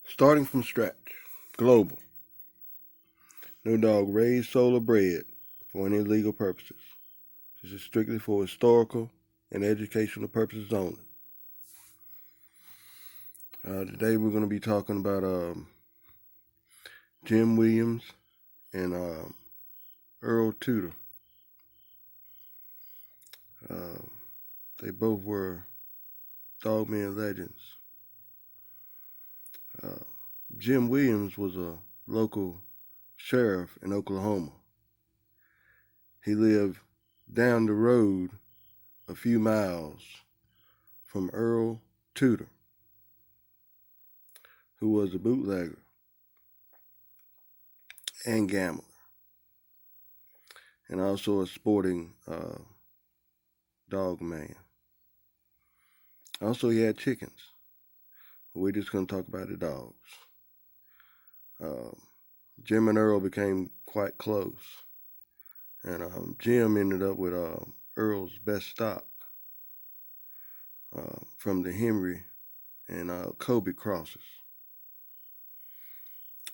Starting from scratch. Global. No dog raised, sold, or bred for any legal purposes. This is strictly for historical and educational purposes only. Today we're going to be talking about Jim Williams and Earl Tudor. They both were dogman legends. Jim Williams was a local sheriff in Oklahoma. He lived down the road a few miles from Earl Tudor, who was a bootlegger and gambler, and also a sporting dog man. Also, he had chickens. We're just going to talk about the dogs. Jim and Earl became quite close, and Jim ended up with Earl's best stock from the Henry and Kobe crosses.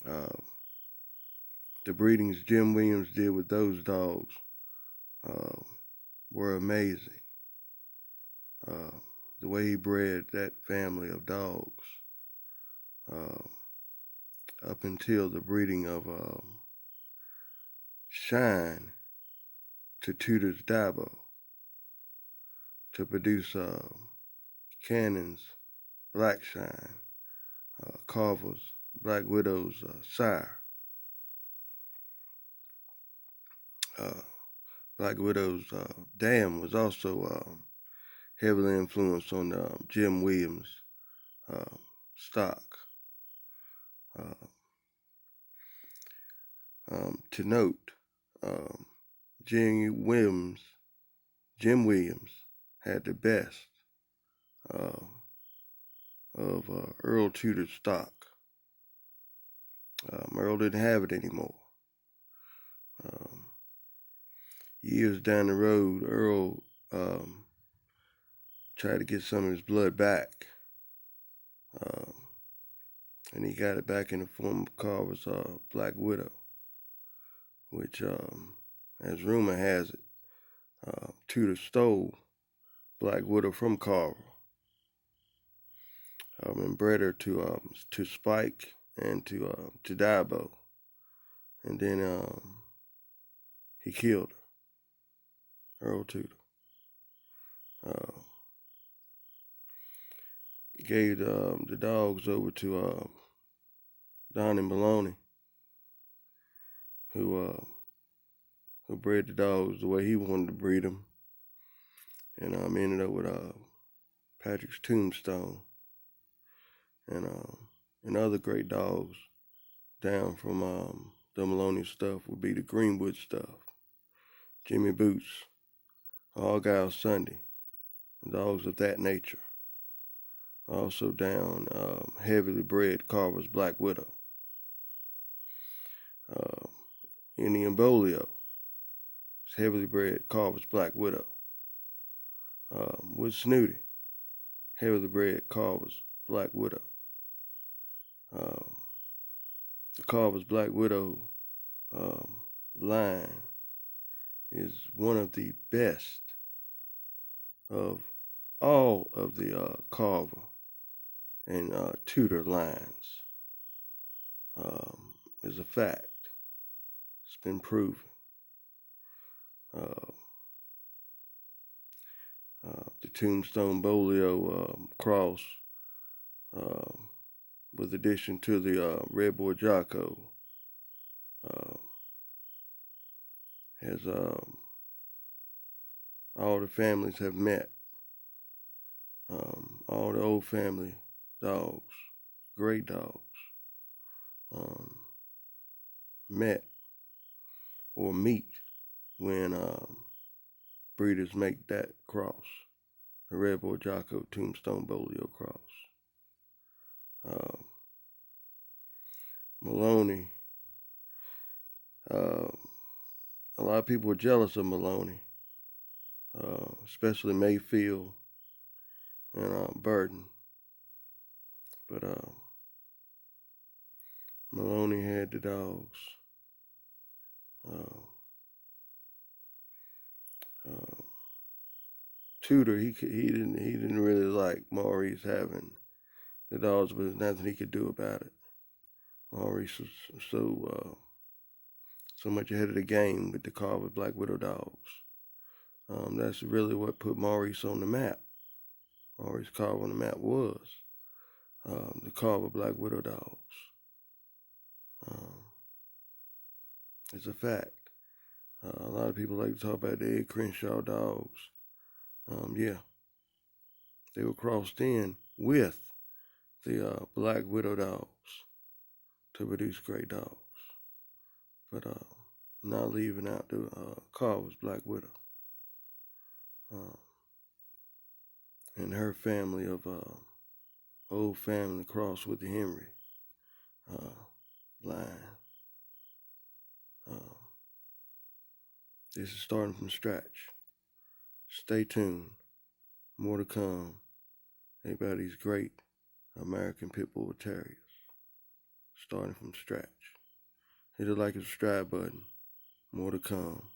The breedings Jim Williams did with those dogs were amazing. The way he bred that family of dogs up until the breeding of Shine to Tudor's Dabo to produce Cannon's Black Shine, Carver's Black Widow's sire. Black Widow's dam was also heavily influenced on Jim Williams' stock. To note, Jim Williams had the best of Earl Tudor's stock. Earl didn't have it anymore. Years down the road, Earl tried to get some of his blood back, and he got it back in the form of Carver's Black Widow, which, as rumor has it, Tudor stole Black Widow from Carver and bred her to Spike and to Dabo, and then he killed her, Earl Tudor. Gave the dogs over to Donnie Maloney, who bred the dogs the way he wanted to breed them, and ended up with Patrick's Tombstone and other great dogs down from the Maloney stuff would be the Greenwood stuff, Jimmy Boots, Argyle Sunday, dogs of that nature. Also down heavily bred Carver's Black Widow. Indian Bolio is heavily bred Carver's Black Widow. Wood Snooty, heavily bred Carver's Black Widow. The Carver's Black Widow line is one of the best of all of the Carver and Tudor lines. Is a fact. It's been proven. The Tombstone Bolio cross, with addition to the Red Boy Jocko, has all the families have met. All the old family dogs, great dogs, met or meet when breeders make that cross, the Red Boy Jocko Tombstone Bolio cross. Maloney, a lot of people were jealous of Maloney, especially Mayfield and Burton. But Maloney had the dogs. Uh, uh, Tudor, he didn't really like Maurice having the dogs, but there's nothing he could do about it. Maurice was so much ahead of the game with the Carver Black Widow dogs. That's really what put Maurice on the map. Maurice Carver on the map was the Carver Black Widow dogs. Um, it's a fact. A lot of people like to talk about the Ed Crenshaw dogs. Yeah, they were crossed in with the Black Widow dogs to produce great dogs. But not leaving out the Carver's Black Widow. And her family of old family crossed with the Henry line. This is starting from scratch. Stay tuned. More to come about these great American Pit Bull Terriers. Starting from scratch. Hit the like and subscribe button. More to come.